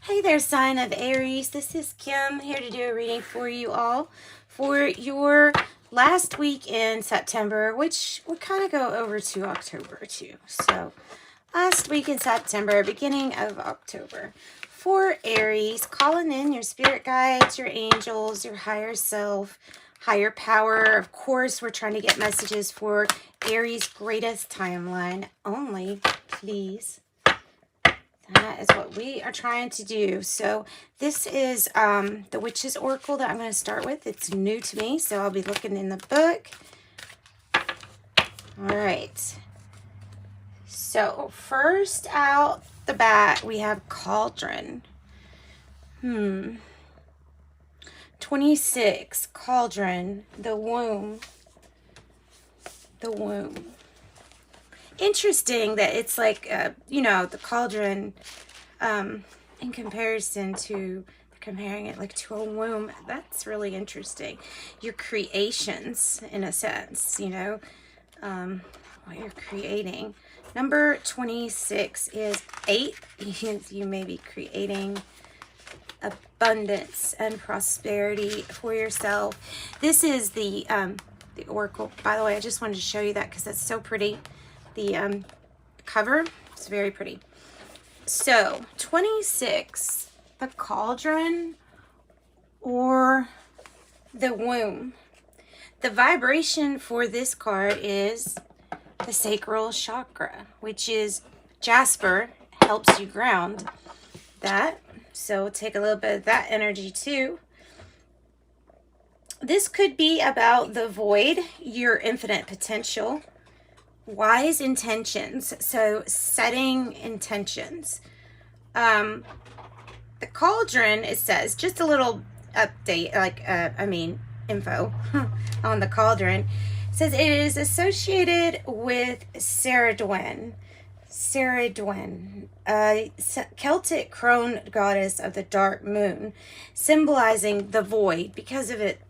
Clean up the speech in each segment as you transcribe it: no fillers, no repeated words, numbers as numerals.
Hey there, sign of Aries. This is Kim here to do a reading for you all for your last week in September, which will kind of go over to October too. So last week in September, beginning of October. For Aries, calling in your spirit guides, your angels, your higher self, higher power. Of course, we're trying to get messages for Aries' greatest timeline only, please. That is what we are trying to do. So this is the Witch's Oracle that I'm going to start with. It's new to me, so I'll be looking in the book. All right. So first out the bat, we have Cauldron. 26, Cauldron, the womb. The womb. Interesting that it's like, the cauldron, in comparison to, comparing it like to a womb. That's really interesting. Your creations, in a sense, what you're creating. Number 26 is 8. You may be creating abundance and prosperity for yourself. This is the Oracle. By the way, I just wanted to show you that because that's so pretty. The cover is very pretty. So 26, the cauldron or the womb. The vibration for this card is the sacral chakra, which is jasper, helps you ground that. So take a little bit of that energy too. This could be about the void, your infinite potential. Wise intentions, so setting intentions. The cauldron, it says, just a little update, info on the cauldron. It says it is associated with Saradwen, a Celtic crone goddess of the dark moon, symbolizing the void because of it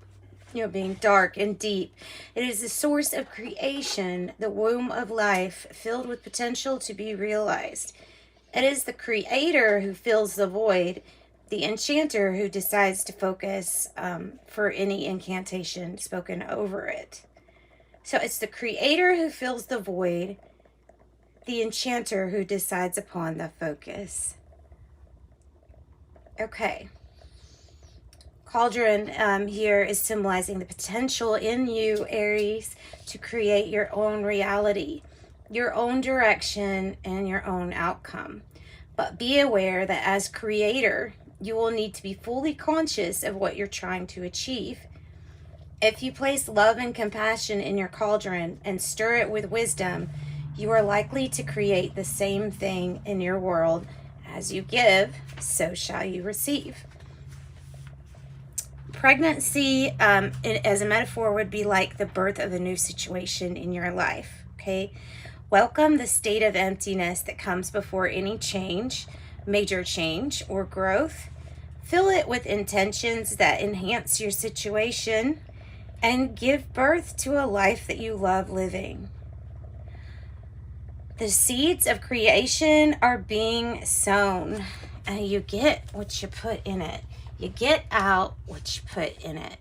being dark and deep. It is the source of creation, the womb of life, filled with potential to be realized. It is the creator who fills the void, the enchanter who decides to focus for any incantation spoken over it. So it's the creator who fills the void, the enchanter who decides upon the focus. Okay. Cauldron here is symbolizing the potential in you, Aries, to create your own reality, your own direction, and your own outcome. But be aware that as creator, you will need to be fully conscious of what you're trying to achieve. If you place love and compassion in your cauldron and stir it with wisdom, you are likely to create the same thing in your world. As you give, so shall you receive. Pregnancy, as a metaphor, would be like the birth of a new situation in your life, okay? Welcome the state of emptiness that comes before any change, major change, or growth. Fill it with intentions that enhance your situation and give birth to a life that you love living. The seeds of creation are being sown, and you get what you put in it. You get out what you put in it.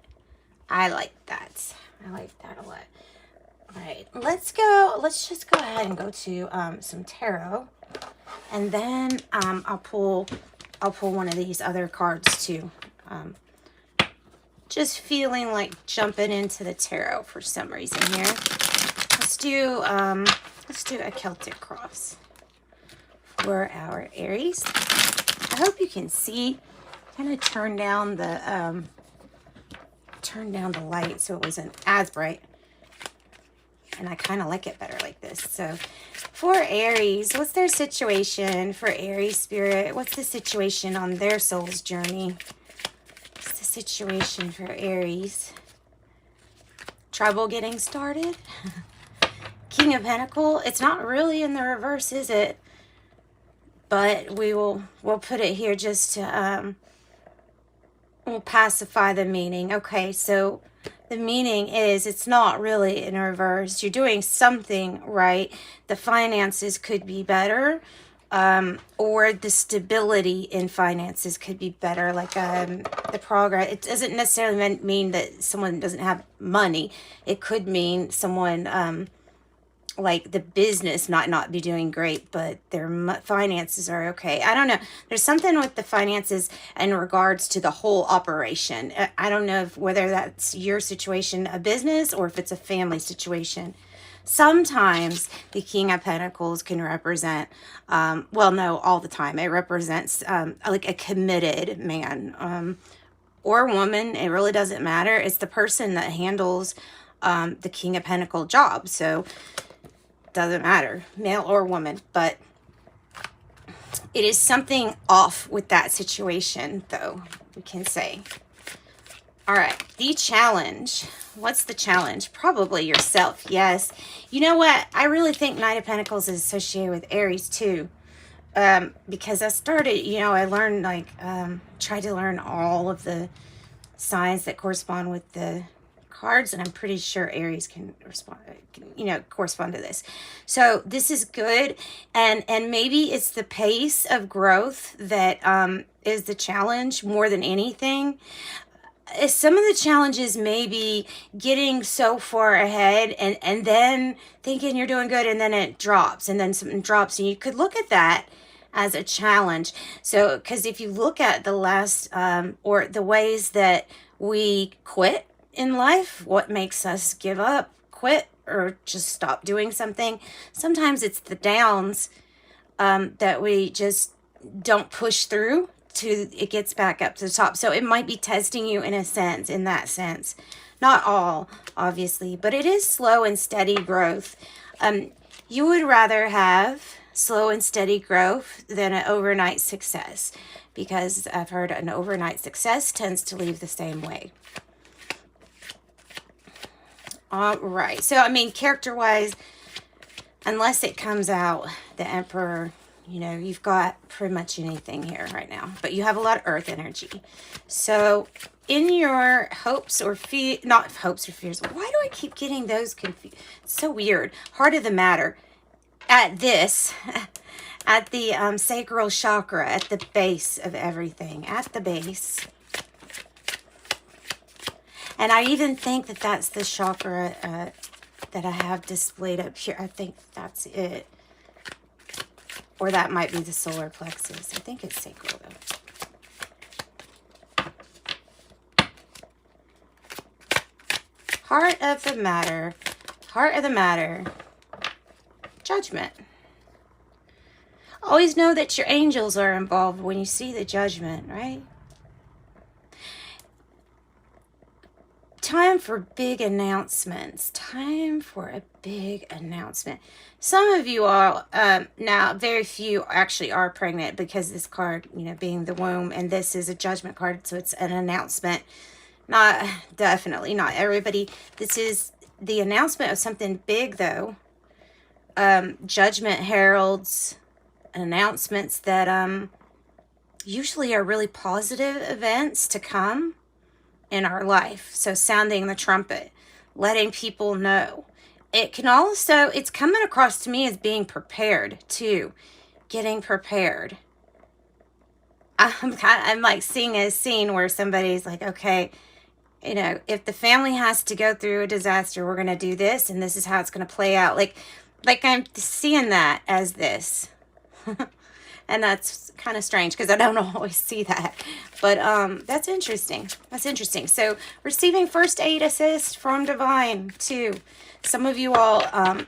I like that. I like that a lot. All right, let's just go ahead and go to some tarot, and then I'll pull one of these other cards too. Just feeling like jumping into the tarot for some reason here. Let's do a Celtic cross for our Aries. I hope you can see. I'm gonna turn down the light so it wasn't as bright, and I kind of like it better like this. So for Aries, what's their situation? For Aries spirit, what's the situation on their soul's journey? What's the situation for Aries? Trouble getting started? King of Pentacles. It's not really in the reverse, is it? But we'll put it here just to we'll pacify the meaning. Okay, so the meaning is it's not really in reverse. You're doing something right. The finances could be better, or the stability in finances could be better, like the progress. It doesn't necessarily mean that someone doesn't have money. It could mean someone like the business might not be doing great, but their finances are okay. I don't know. There's something with the finances in regards to the whole operation. I don't know whether that's your situation, a business, or if it's a family situation. Sometimes the King of Pentacles can represent, well, no, all the time. It represents like a committed man or woman. It really doesn't matter. It's the person that handles the King of Pentacles job. So doesn't matter, male or woman, but it is something off with that situation, though, we can say. All right, the challenge. What's the challenge? Probably yourself, yes. You know what? I really think Knight of Pentacles is associated with Aries, too. Because I started, I learned, like, tried to learn all of the signs that correspond with the cards, and I'm pretty sure Aries can respond, correspond to this. So this is good, and maybe it's the pace of growth that is the challenge more than anything. Some of the challenges may be getting so far ahead and then thinking you're doing good, and then it drops, and then something drops, and you could look at that as a challenge. So, because if you look at the last or the ways that we quit in life, what makes us give up, quit, or just stop doing something, sometimes it's the downs that we just don't push through to it gets back up to the top. So it might be testing you in that sense. Not all, obviously, but it is slow and steady growth. You would rather have slow and steady growth than an overnight success, because I've heard an overnight success tends to leave the same way. All right. So, I mean, character-wise, unless it comes out, the Emperor, you've got pretty much anything here right now. But you have a lot of earth energy. So, in your hopes or fears, not hopes or fears, why do I keep getting those confused? It's so weird. Heart of the matter. At this, at the sacral chakra, at the base of everything. At the base. And I even think that that's the chakra that I have displayed up here. I think that's it. Or that might be the solar plexus. I think it's sacral, though. Heart of the matter. Heart of the matter. Judgment. Always know that your angels are involved when you see the judgment, right? Time for big announcements. Time for a big announcement. Some of you are, now very few actually are pregnant, because this card, being the womb, and this is a judgment card, so it's an announcement. Definitely not everybody. This is the announcement of something big, though. Judgment heralds announcements that usually are really positive events to come in our life. So sounding the trumpet, letting people know. It can also, it's coming across to me as being prepared too. Getting prepared. I'm like seeing a scene where somebody's like, okay, if the family has to go through a disaster, we're going to do this, and this is how it's going to play out. Like I'm seeing that as this. And that's kind of strange, because I don't always see that. But that's interesting. That's interesting. So receiving first aid assist from Divine, too. Some of you all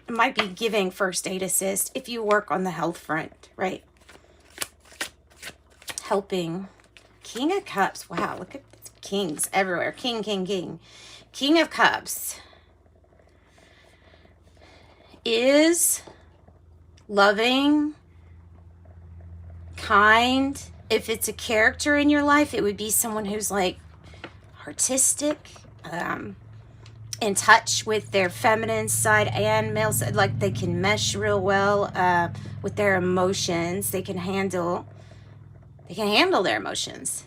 might be giving first aid assist if you work on the health front, right? Helping. King of Cups. Wow, look at kings everywhere. King, king, king. King of Cups is loving, kind. If it's a character in your life, it would be someone who's like artistic, in touch with their feminine side and male side. Like they can mesh real well with their emotions. They can handle their emotions.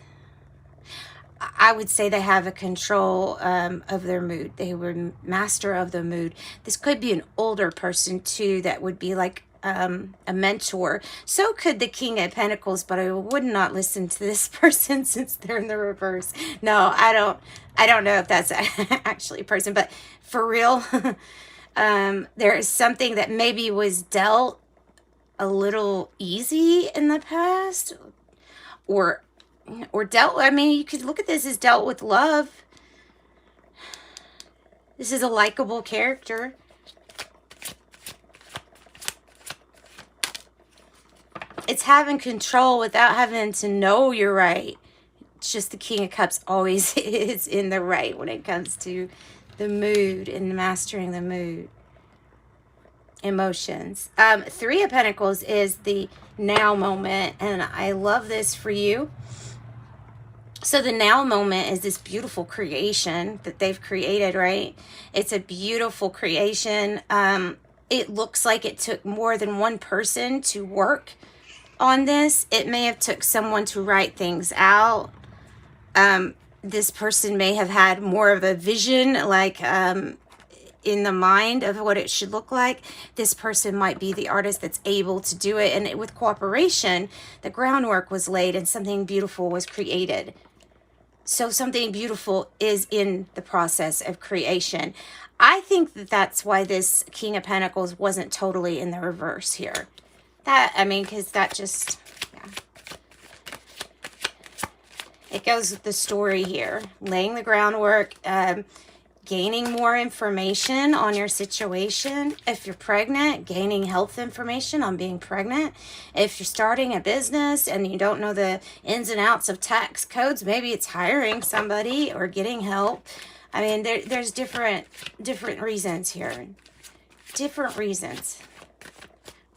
I would say they have a control of their mood. They were master of the mood. This could be an older person too that would be like a mentor. So could the King of Pentacles, but I would not listen to this person since they're in the reverse. No, I don't know if that's actually a person, but for real, there is something that maybe was dealt a little easy in the past, or dealt, I mean, you could look at this as dealt with love. This is a likable character. It's having control without having to know you're right. It's just the King of Cups always is in the right when it comes to the mood and mastering the mood. Emotions. Three of Pentacles is the now moment, and I love this for you. So the now moment is this beautiful creation that they've created, right? It's a beautiful creation. It looks like it took more than one person to work on this. It may have took someone to write things out. This person may have had more of a vision, like in the mind of what it should look like. This person might be the artist that's able to do it. And with cooperation, the groundwork was laid and something beautiful was created. So something beautiful is in the process of creation. I think that that's why this King of Pentacles wasn't totally in the reverse here. That, I mean, because that just, yeah. It goes with the story here. Laying the groundwork, gaining more information on your situation. If you're pregnant, gaining health information on being pregnant. If you're starting a business and you don't know the ins and outs of tax codes, maybe it's hiring somebody or getting help. I mean, there's different reasons here. Different reasons.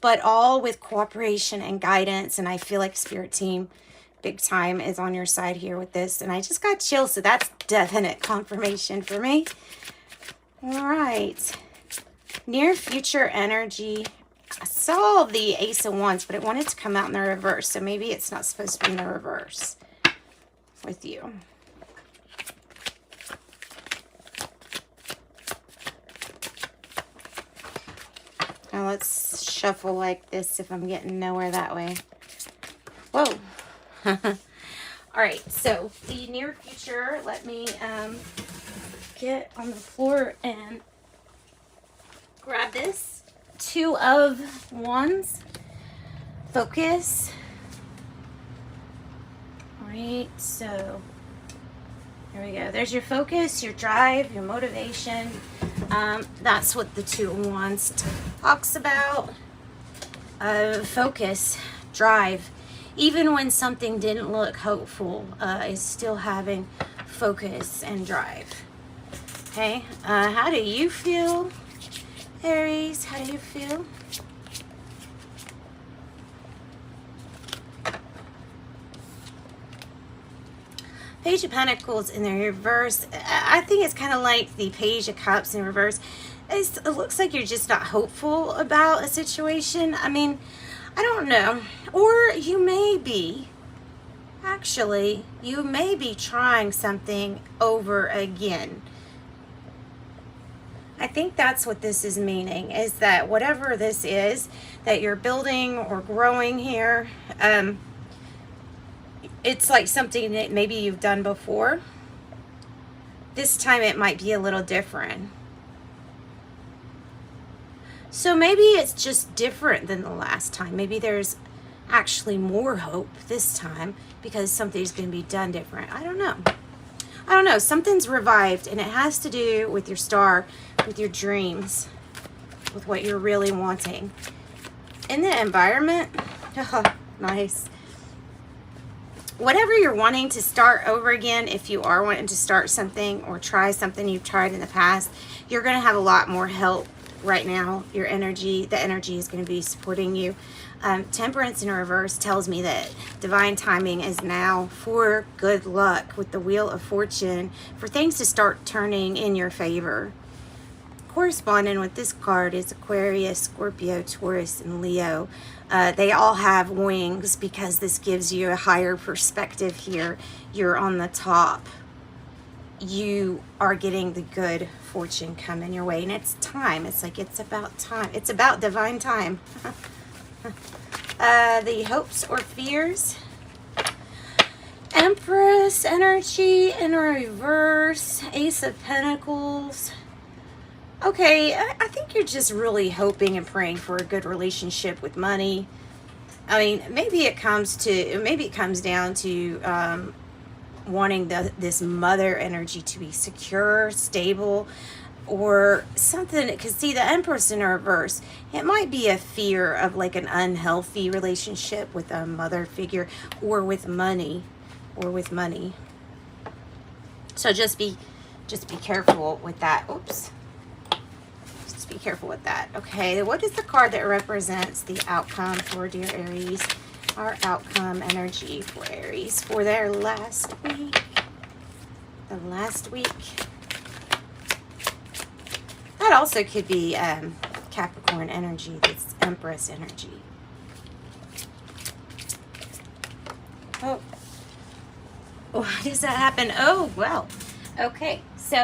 But all with cooperation and guidance. And I feel like Spirit Team, big time, is on your side here with this. And I just got chills, so that's definite confirmation for me. All right. Near future energy. I saw the Ace of Wands, but it wanted to come out in the reverse. So maybe it's not supposed to be in the reverse with you. Now let's shuffle like this if I'm getting nowhere that way. Whoa. All right, so the near future, let me get on the floor and grab this. Two of Wands. Focus. All right, so there we go. There's your focus, your drive, your motivation. That's what the Two of Wands talks about. Focus, drive. Even when something didn't look hopeful, is still having focus and drive. Okay, how do you feel, Aries? How do you feel? Page of Pentacles in the reverse. I think it's kind of like the Page of Cups in reverse. It looks like you're just not hopeful about a situation. I mean, I don't know. Or you may be, actually, you may be trying something over again. I think that's what this is meaning, is that whatever this is that you're building or growing here, it's like something that maybe you've done before. This time it might be a little different. So maybe it's just different than the last time. Maybe there's actually more hope this time because something's going to be done different. I don't know. I don't know. Something's revived, and it has to do with your star, with your dreams, with what you're really wanting. In the environment, oh, nice. Whatever you're wanting to start over again, if you are wanting to start something or try something you've tried in the past, you're going to have a lot more help right now. Your energy, the energy is going to be supporting you. Temperance in reverse tells me that divine timing is now for good luck with the Wheel of Fortune, for things to start turning in your favor. Corresponding with this card is Aquarius, Scorpio, Taurus, and Leo. They all have wings because this gives you a higher perspective here. You're on the top. you are getting the good fortune coming your way. And it's time. It's like, it's about time. It's about divine time. The hopes or fears. Empress energy in reverse. Ace of Pentacles. Okay, I think you're just really hoping and praying for a good relationship with money. I mean, maybe it comes down to wanting this mother energy to be secure, stable, or something. Because see, the Empress in reverse, it might be a fear of like an unhealthy relationship with a mother figure, or with money, So just be careful with that. Oops. Just be careful with that. Okay, what is the card that represents the outcome for dear Aries? Our outcome energy for Aries for their last week. The last week. That also could be Capricorn energy, this Empress energy. Oh, why does that happen? Oh, well, okay. So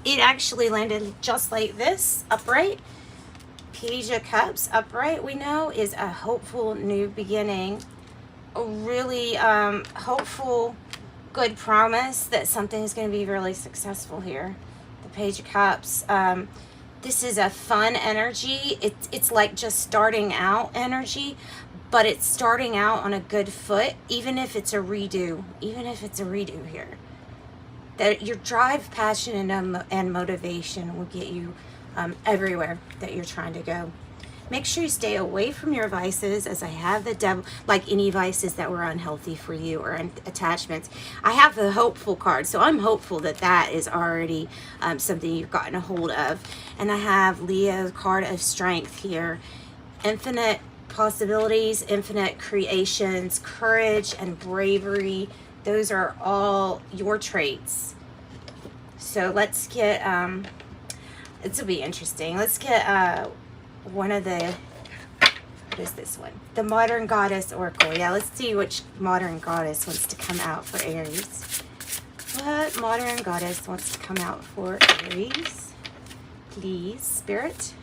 it actually landed just like this, upright. Page of Cups, upright, we know, is a hopeful new beginning. A really hopeful, good promise that something is going to be really successful here. The Page of Cups. This is a fun energy. It's like just starting out energy, but it's starting out on a good foot, even if it's a redo. Even if it's a redo here. That your drive, passion, and motivation will get you everywhere that you're trying to go. Make sure you stay away from your vices, as I have the devil, like any vices that were unhealthy for you, or attachments. I have the hopeful card, so I'm hopeful that that is already something you've gotten a hold of. And I have Leo, card of strength here. Infinite possibilities, infinite creations, courage and bravery. Those are all your traits. So let's get, this will be interesting. Let's get one of the, what is this one? The Modern Goddess Oracle. Yeah, let's see which Modern Goddess wants to come out for Aries. What Modern Goddess wants to come out for Aries? Please, Spirit.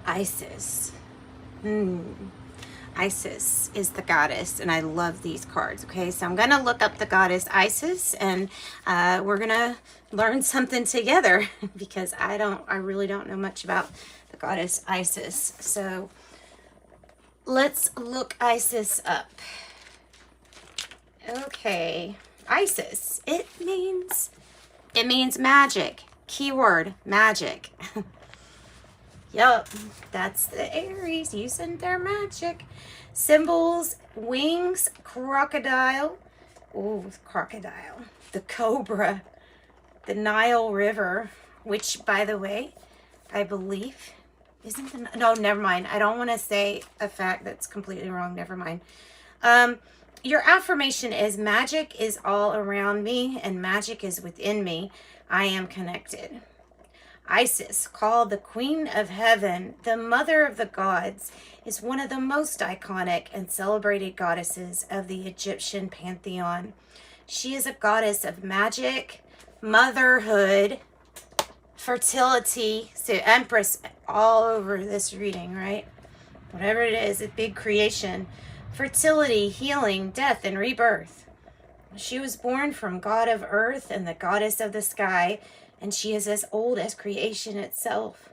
Isis. Isis is the goddess, and I love these cards. Okay, so I'm going to look up the goddess Isis, and we're going to learn something together because I really don't know much about the goddess Isis. So let's look Isis up. Okay, Isis. It means magic. Keyword, magic. Yup, that's the Aries using their magic. Symbols, wings, crocodile. Ooh, crocodile. The cobra. The Nile River, which, by the way, I believe, isn't the... No, never mind. I don't want to say a fact that's completely wrong. Never mind. Your affirmation is, magic is all around me and magic is within me. I am connected. Isis, called the Queen of Heaven, the Mother of the Gods, is one of the most iconic and celebrated goddesses of the Egyptian pantheon. She is a goddess of magic, motherhood, fertility. So Empress all over this reading, right? Whatever it is, a big creation. Fertility, healing, death, and rebirth. She was born from God of Earth and the Goddess of the Sky, and she is as old as creation itself.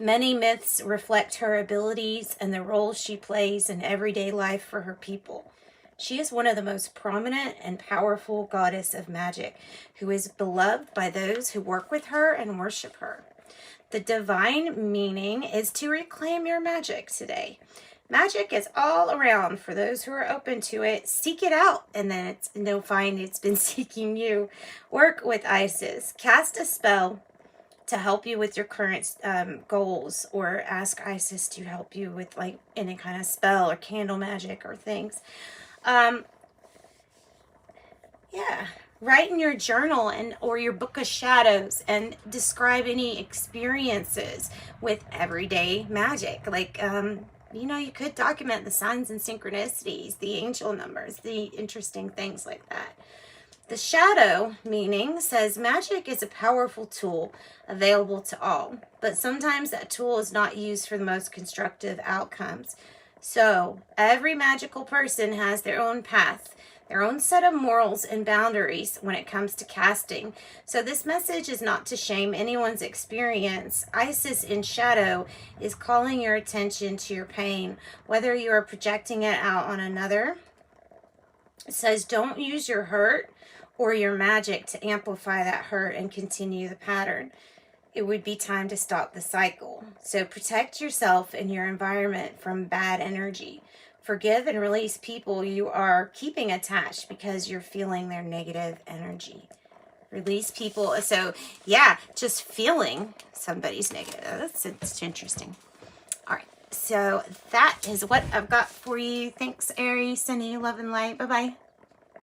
Many myths reflect her abilities and the role she plays in everyday life for her people. She is one of the most prominent and powerful goddess of magic, who is beloved by those who work with her and worship her. The divine meaning is to reclaim your magic today. Magic is all around for those who are open to it. Seek it out, and then find it's been seeking you. Work with Isis. Cast a spell to help you with your current goals, or ask Isis to help you with like any kind of spell or candle magic or things. Yeah, write in your journal or your book of shadows and describe any experiences with everyday magic. Like, you know, you could document the signs and synchronicities, the angel numbers, the interesting things like that. The shadow meaning says magic is a powerful tool available to all, but sometimes that tool is not used for the most constructive outcomes. So every magical person has their own path, their own set of morals and boundaries when it comes to casting. So this message is not to shame anyone's experience. Isis in shadow is calling your attention to your pain, whether you are projecting it out on another. It says don't use your hurt or your magic to amplify that hurt and continue the pattern. It would be time to stop the cycle. So protect yourself and your environment from bad energy. Forgive and release people you are keeping attached because you're feeling their negative energy. Release people. So yeah, just feeling somebody's negative. That's interesting. All right. So that is what I've got for you. Thanks, Aries. Sending you love and light. Bye-bye.